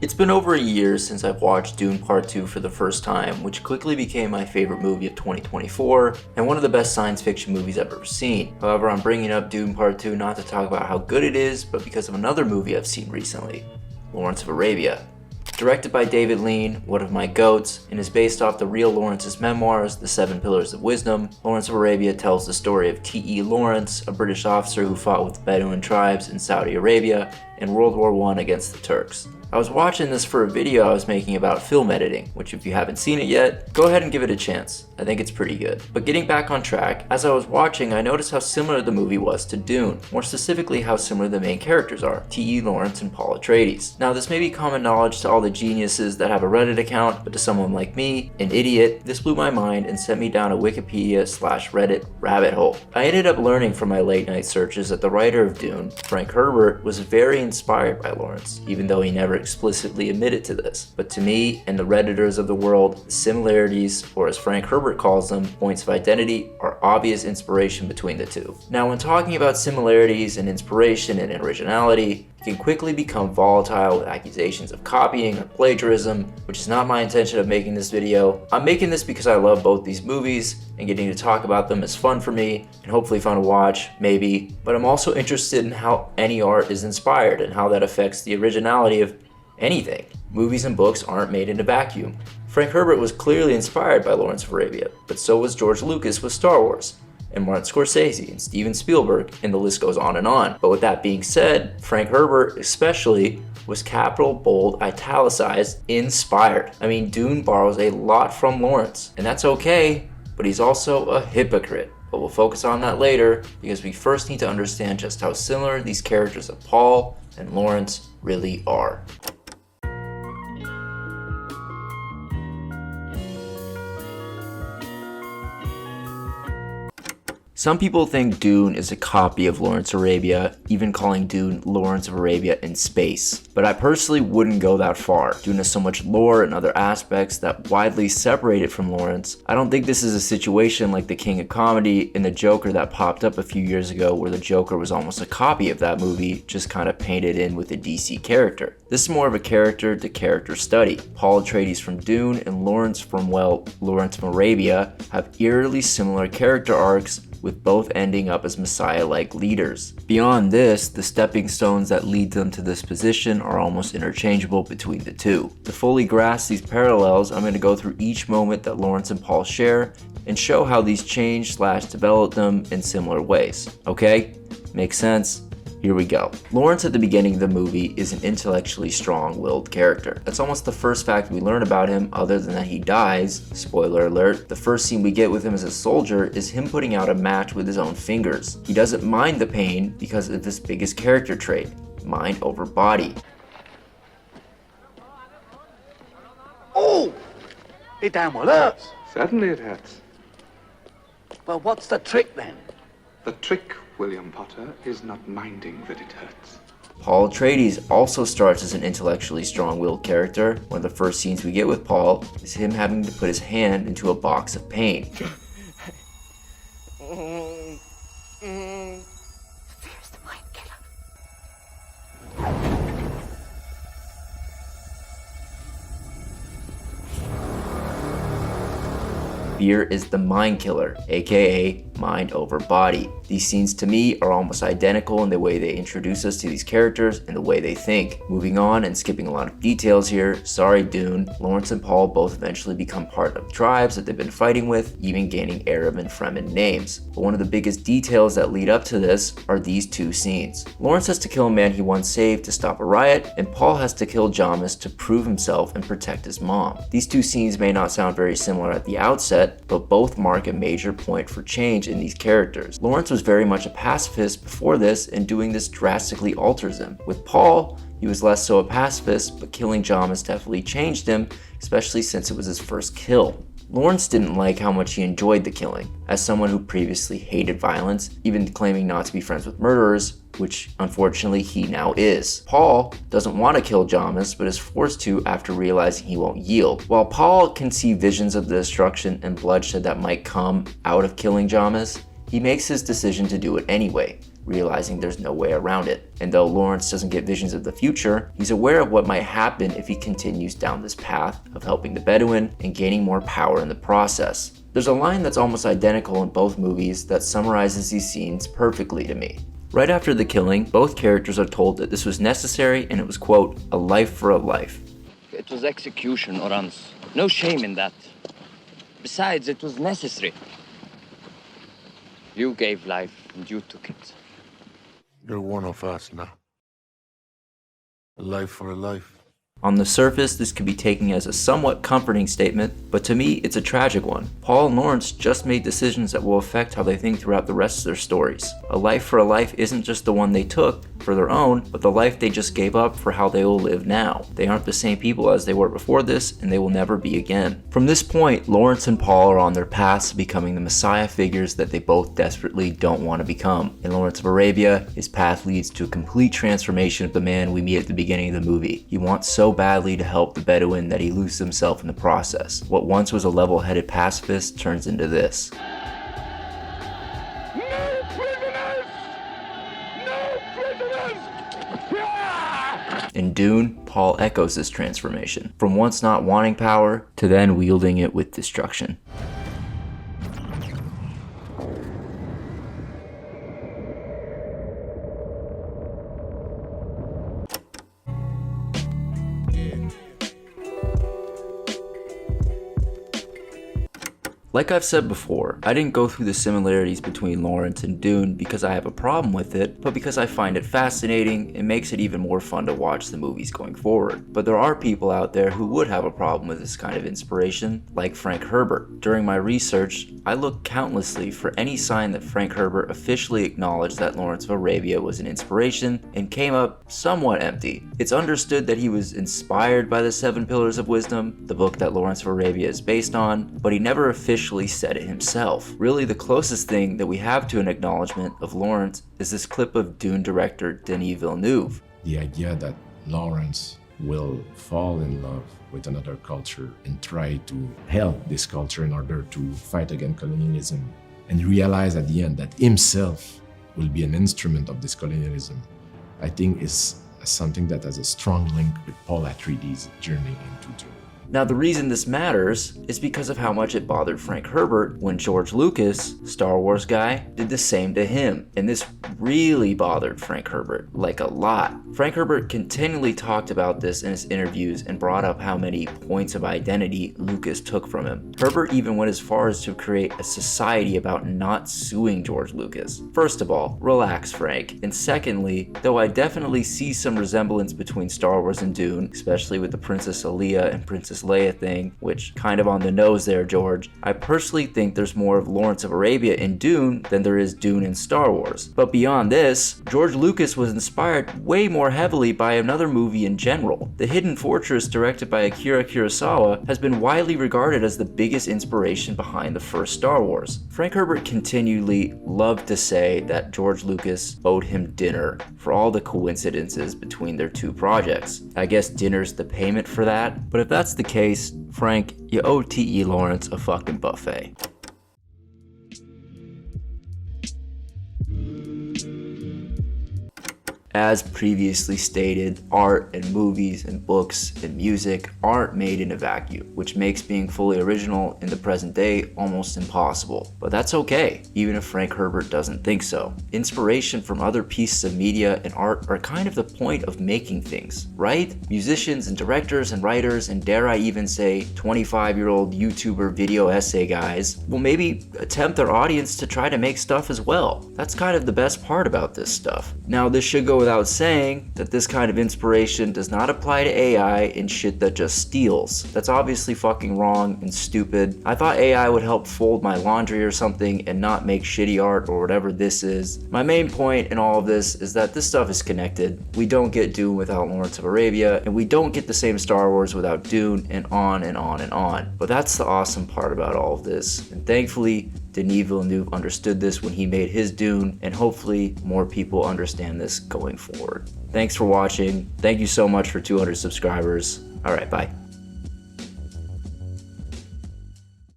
It's been over a year since I've watched Dune Part 2 for the first time, which quickly became my favorite movie of 2024, and one of the best science fiction movies I've ever seen. However, I'm bringing up Dune Part 2 not to talk about how good it is, but because of another movie I've seen recently, Lawrence of Arabia. Directed by David Lean, one of my GOATs, and is based off the real Lawrence's memoirs, The Seven Pillars of Wisdom, Lawrence of Arabia tells the story of T.E. Lawrence, a British officer who fought with the Bedouin tribes in Saudi Arabia in World War I against the Turks. I was watching this for a video I was making about film editing, which if you haven't seen it yet, go ahead and give it a chance. I think it's pretty good. But getting back on track, as I was watching, I noticed how similar the movie was to Dune, more specifically how similar the main characters are, T.E. Lawrence and Paul Atreides. Now this may be common knowledge to all the geniuses that have a Reddit account, but to someone like me, an idiot, this blew my mind and sent me down a Wikipedia/Reddit rabbit hole. I ended up learning from my late night searches that the writer of Dune, Frank Herbert, was very inspired by Lawrence, even though he never explicitly admitted to this. But to me and the Redditors of the world, the similarities, or as Frank Herbert calls them, points of identity, are obvious inspiration between the two. Now when talking about similarities and inspiration and originality, it can quickly become volatile with accusations of copying or plagiarism, which is not my intention of making this video. I'm making this because I love both these movies, and getting to talk about them is fun for me, and hopefully fun to watch, maybe. But I'm also interested in how any art is inspired and how that affects the originality of anything. Movies and books aren't made in a vacuum. Frank Herbert was clearly inspired by Lawrence of Arabia, but so was George Lucas with Star Wars, and Martin Scorsese and Steven Spielberg, and the list goes on and on. But with that being said, Frank Herbert especially was capital, bold, italicized, inspired. I mean, Dune borrows a lot from Lawrence, and that's okay, but he's also a hypocrite. But we'll focus on that later, because we first need to understand just how similar these characters of Paul and Lawrence really are. Some people think Dune is a copy of Lawrence of Arabia, even calling Dune Lawrence of Arabia in space. But I personally wouldn't go that far. Dune has so much lore and other aspects that widely separate it from Lawrence. I don't think this is a situation like The King of Comedy and The Joker that popped up a few years ago, where the Joker was almost a copy of that movie, just kind of painted in with a DC character. This is more of a character-to-character study. Paul Atreides from Dune and Lawrence from, well, Lawrence from Arabia have eerily similar character arcs, with both ending up as Messiah-like leaders. Beyond this, the stepping stones that lead them to this position are almost interchangeable between the two. To fully grasp these parallels, I'm going to go through each moment that Lawrence and Paul share and show how these change/develop them in similar ways. Okay? Makes sense? Here we go. Lawrence at the beginning of the movie is an intellectually strong-willed character. That's almost the first fact we learn about him, other than that he dies. Spoiler alert. The first scene we get with him as a soldier is him putting out a match with his own fingers. He doesn't mind the pain because of this biggest character trait, mind over body. Oh! It damn well hurts. Certainly it hurts. Well, what's the trick then? The trick, William Potter, is not minding that it hurts. Paul Atreides also starts as an intellectually strong-willed character. One of the first scenes we get with Paul is him having to put his hand into a box of pain. Fear's the mind killer. Fear is the mind killer, aka mind over body. These scenes to me are almost identical in the way they introduce us to these characters and the way they think. Moving on and skipping a lot of details here, sorry Dune, Lawrence and Paul both eventually become part of tribes that they've been fighting with, even gaining Arab and Fremen names. But one of the biggest details that lead up to this are these two scenes. Lawrence has to kill a man he once saved to stop a riot, and Paul has to kill Jamis to prove himself and protect his mom. These two scenes may not sound very similar at the outset, but both mark a major point for change in these characters. Lawrence was very much a pacifist before this, and doing this drastically alters him. With Paul, he was less so a pacifist, but killing Jamis definitely changed him, especially since it was his first kill. Lawrence didn't like how much he enjoyed the killing. As someone who previously hated violence, even claiming not to be friends with murderers, which unfortunately he now is. Paul doesn't want to kill Jamis, but is forced to after realizing he won't yield. While Paul can see visions of the destruction and bloodshed that might come out of killing Jamis, he makes his decision to do it anyway. realizing there's no way around it. And though Lawrence doesn't get visions of the future, he's aware of what might happen if he continues down this path of helping the Bedouin and gaining more power in the process. There's a line that's almost identical in both movies that summarizes these scenes perfectly to me. Right after the killing, both characters are told that this was necessary and it was, quote, a life for a life. It was execution, Orans. No shame in that. Besides, it was necessary. You gave life and you took it. You're one of us now. A life for a life. On the surface, this could be taken as a somewhat comforting statement, but to me, it's a tragic one. Paul and Lawrence just made decisions that will affect how they think throughout the rest of their stories. A life for a life isn't just the one they took for their own, but the life they just gave up for how they will live now. They aren't the same people as they were before this, and they will never be again. From this point, Lawrence and Paul are on their paths to becoming the messiah figures that they both desperately don't want to become. In Lawrence of Arabia, his path leads to a complete transformation of the man we meet at the beginning of the movie. He wants so badly to help the Bedouin that he loses himself in the process. What once was a level-headed pacifist turns into this. No prisoners! No prisoners! In Dune, Paul echoes this transformation, from once not wanting power to then wielding it with destruction. Like I've said before, I didn't go through the similarities between Lawrence and Dune because I have a problem with it, but because I find it fascinating and makes it even more fun to watch the movies going forward. But there are people out there who would have a problem with this kind of inspiration, like Frank Herbert. During my research, I looked countlessly for any sign that Frank Herbert officially acknowledged that Lawrence of Arabia was an inspiration and came up somewhat empty. It's understood that he was inspired by the Seven Pillars of Wisdom, the book that Lawrence of Arabia is based on, but he never officially said it himself. Really, the closest thing that we have to an acknowledgement of Lawrence is this clip of Dune director Denis Villeneuve. The idea that Lawrence will fall in love with another culture and try to help this culture in order to fight against colonialism and realize at the end that himself will be an instrument of this colonialism, I think is something that has a strong link with Paul Atreides' journey into Dune. Now, the reason this matters is because of how much it bothered Frank Herbert when George Lucas, Star Wars guy, did the same to him. And this really bothered Frank Herbert, like a lot. Frank Herbert continually talked about this in his interviews and brought up how many points of identity Lucas took from him. Herbert even went as far as to create a society about not suing George Lucas. First of all, relax, Frank. And secondly, though I definitely see some resemblance between Star Wars and Dune, especially with the Princess Leia and Princess Leia thing, which kind of on the nose there, George, I personally think there's more of Lawrence of Arabia in Dune than there is Dune in Star Wars. But beyond this, George Lucas was inspired way more heavily by another movie in general. The Hidden Fortress, directed by Akira Kurosawa, has been widely regarded as the biggest inspiration behind the first Star Wars. Frank Herbert continually loved to say that George Lucas owed him dinner for all the coincidences between their two projects. I guess dinner's the payment for that, but if that's the case, Frank, you owe T.E. Lawrence a fucking buffet. As previously stated, art and movies and books and music aren't made in a vacuum, which makes being fully original in the present day almost impossible. But that's okay, even if Frank Herbert doesn't think so. Inspiration from other pieces of media and art are kind of the point of making things, right? Musicians and directors and writers, and dare I even say 25-year-old YouTuber video essay guys, will maybe attempt their audience to try to make stuff as well. That's kind of the best part about this stuff. Now, this should go without saying that this kind of inspiration does not apply to AI and shit that just steals. That's obviously fucking wrong and stupid. I thought AI would help fold my laundry or something and not make shitty art or whatever this is. My main point in all of this is that this stuff is connected. We don't get Dune without Lawrence of Arabia, and we don't get the same Star Wars without Dune, and on and on and on. But that's the awesome part about all of this, and thankfully Denis Villeneuve understood this when he made his Dune, and hopefully more people understand this going forward. Thanks for watching. Thank you so much for 200 subscribers. Alright, bye.